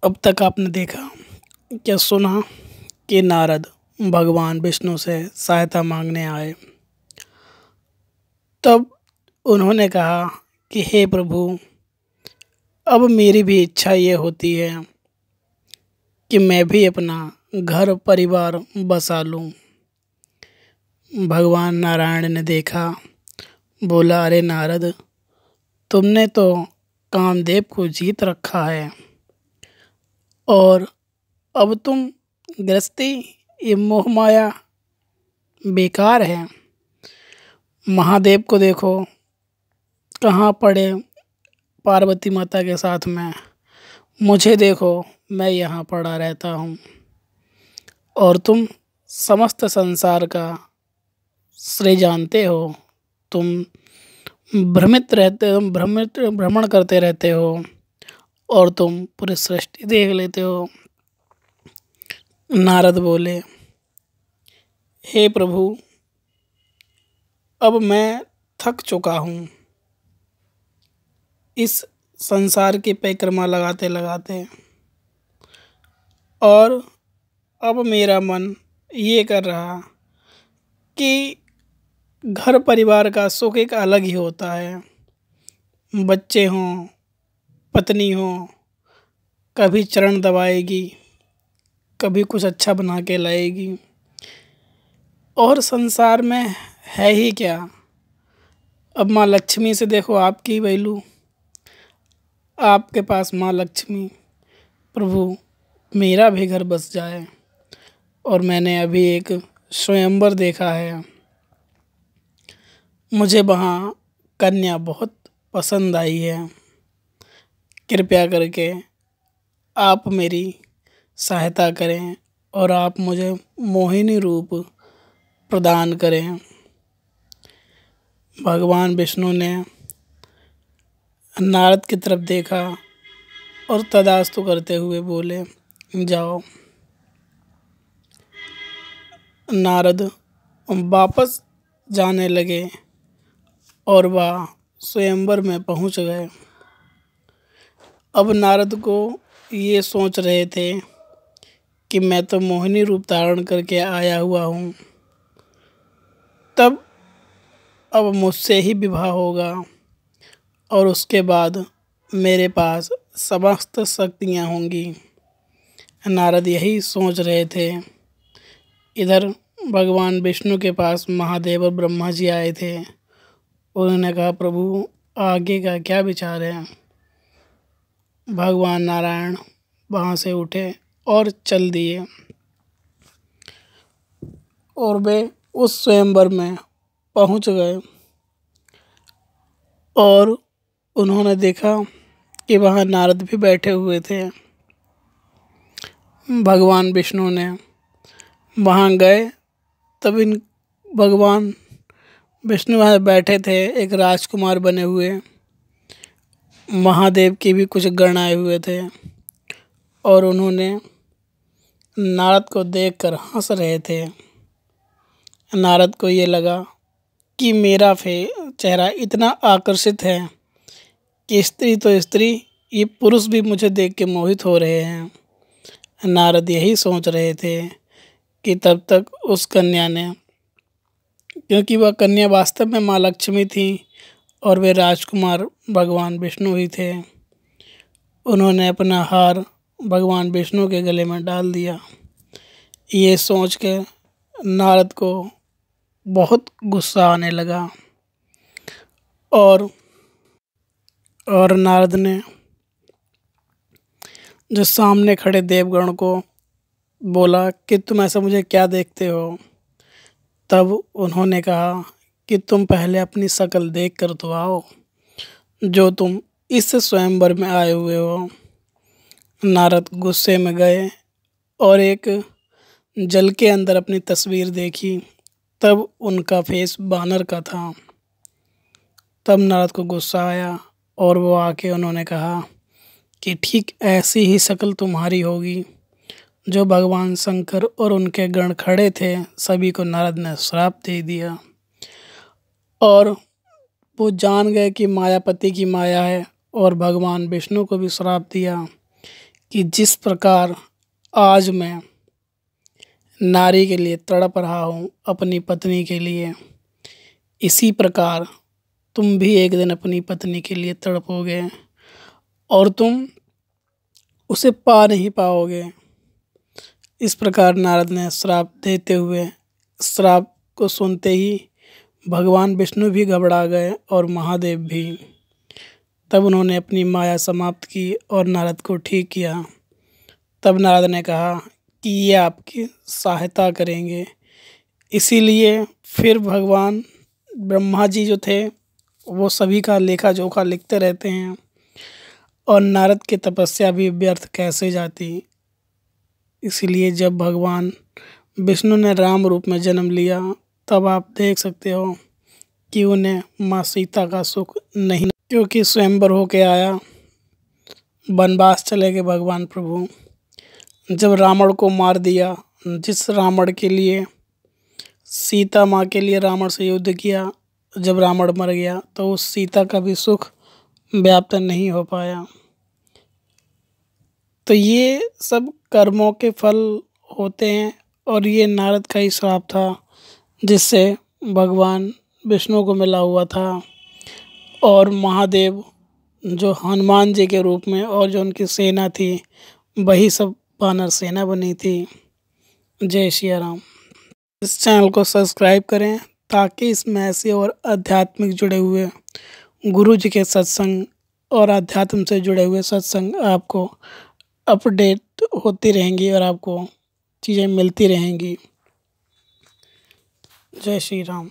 अब तक आपने देखा क्या सुना कि नारद भगवान विष्णु से सहायता मांगने आए। तब उन्होंने कहा कि हे प्रभु, अब मेरी भी इच्छा ये होती है कि मैं भी अपना घर परिवार बसा लूं। भगवान नारायण ने देखा, बोला, अरे नारद, तुमने तो कामदेव को जीत रखा है और अब तुम गृहस्थी, ये मोह माया बेकार है। महादेव को देखो कहाँ पड़े पार्वती माता के साथ में, मुझे देखो मैं यहाँ पड़ा रहता हूँ और तुम समस्त संसार का श्रेय जानते हो। तुम भ्रमण करते रहते हो और तुम पूरी सृष्टि देख लेते हो। नारद बोले, हे प्रभु, अब मैं थक चुका हूँ इस संसार की परिक्रमा लगाते लगाते, और अब मेरा मन ये कर रहा कि घर परिवार का सुख एक अलग ही होता है। बच्चे हों, पत्नी हो, कभी चरण दबाएगी, कभी कुछ अच्छा बना के लाएगी, और संसार में है ही क्या। अब माँ लक्ष्मी से देखो आपकी वैल्यू, आपके पास माँ लक्ष्मी। प्रभु, मेरा भी घर बस जाए। और मैंने अभी एक स्वयंवर देखा है, मुझे वहाँ कन्या बहुत पसंद आई है। कृपया करके आप मेरी सहायता करें और आप मुझे मोहिनी रूप प्रदान करें। भगवान विष्णु ने नारद की तरफ देखा और तदास्तु करते हुए बोले, जाओ। नारद वापस जाने लगे और वह स्वयंवर में पहुंच गए। अब नारद को ये सोच रहे थे कि मैं तो मोहिनी रूप धारण करके आया हुआ हूँ, तब अब मुझसे ही विवाह होगा और उसके बाद मेरे पास समस्त शक्तियाँ होंगी। नारद यही सोच रहे थे। इधर भगवान विष्णु के पास महादेव और ब्रह्मा जी आए थे। उन्होंने कहा, प्रभु, आगे का क्या विचार है। भगवान नारायण वहाँ से उठे और चल दिए और वे उस स्वयंवर में पहुँच गए और उन्होंने देखा कि वहाँ नारद भी बैठे हुए थे। भगवान विष्णु ने वहाँ गए, तब इन भगवान विष्णु वहाँ बैठे थे, एक राजकुमार बने हुए। महादेव के भी कुछ गण आए हुए थे और उन्होंने नारद को देखकर हंस रहे थे। नारद को ये लगा कि मेरा चेहरा इतना आकर्षित है कि स्त्री तो स्त्री, ये पुरुष भी मुझे देख के मोहित हो रहे हैं। नारद यही सोच रहे थे कि तब तक उस कन्या ने, क्योंकि वह कन्या वास्तव में माँ लक्ष्मी थी और वे राजकुमार भगवान विष्णु ही थे, उन्होंने अपना हार भगवान विष्णु के गले में डाल दिया। ये सोच के नारद को बहुत गुस्सा आने लगा और नारद ने जो सामने खड़े देवगण को बोला कि तुम ऐसा मुझे क्या देखते हो। तब उन्होंने कहा कि तुम पहले अपनी शक्ल देख कर तो आओ, जो तुम इस स्वयंवर में आए हुए हो। नारद गुस्से में गए और एक जल के अंदर अपनी तस्वीर देखी, तब उनका फेस बानर का था। तब नारद को गुस्सा आया और वो आके उन्होंने कहा कि ठीक ऐसी ही शक्ल तुम्हारी होगी। जो भगवान शंकर और उनके गण खड़े थे, सभी को नारद ने श्राप दे दिया और वो जान गए कि मायापति की माया है, और भगवान विष्णु को भी श्राप दिया कि जिस प्रकार आज मैं नारी के लिए तड़प रहा हूँ अपनी पत्नी के लिए, इसी प्रकार तुम भी एक दिन अपनी पत्नी के लिए तड़पोगे और तुम उसे पा नहीं पाओगे। इस प्रकार नारद ने श्राप देते हुए, श्राप को सुनते ही भगवान विष्णु भी घबरा गए और महादेव भी। तब उन्होंने अपनी माया समाप्त की और नारद को ठीक किया। तब नारद ने कहा कि ये आपकी सहायता करेंगे। इसीलिए फिर भगवान ब्रह्मा जी जो थे वो सभी का लेखा जोखा लिखते रहते हैं और नारद की तपस्या भी व्यर्थ कैसे जाती। इसीलिए जब भगवान विष्णु ने राम रूप में जन्म लिया तब आप देख सकते हो कि उन्हें माँ सीता का सुख नहीं, क्योंकि स्वयंवर होके आया, वनवास चले गए भगवान प्रभु। जब रावण को मार दिया, जिस रावण के लिए सीता माँ के लिए रावण से युद्ध किया, जब रावण मर गया तो उस सीता का भी सुख व्याप्त नहीं हो पाया। तो ये सब कर्मों के फल होते हैं और ये नारद का ही श्राप था जिससे भगवान विष्णु को मिला हुआ था और महादेव जो हनुमान जी के रूप में और जो उनकी सेना थी वही सब वानर सेना बनी थी। जय सिया राम। इस चैनल को सब्सक्राइब करें ताकि इसमें ऐसे और आध्यात्मिक जुड़े हुए गुरु जी के सत्संग और अध्यात्म से जुड़े हुए सत्संग आपको अपडेट होती रहेंगी और आपको चीज़ें मिलती रहेंगी। जय श्री राम।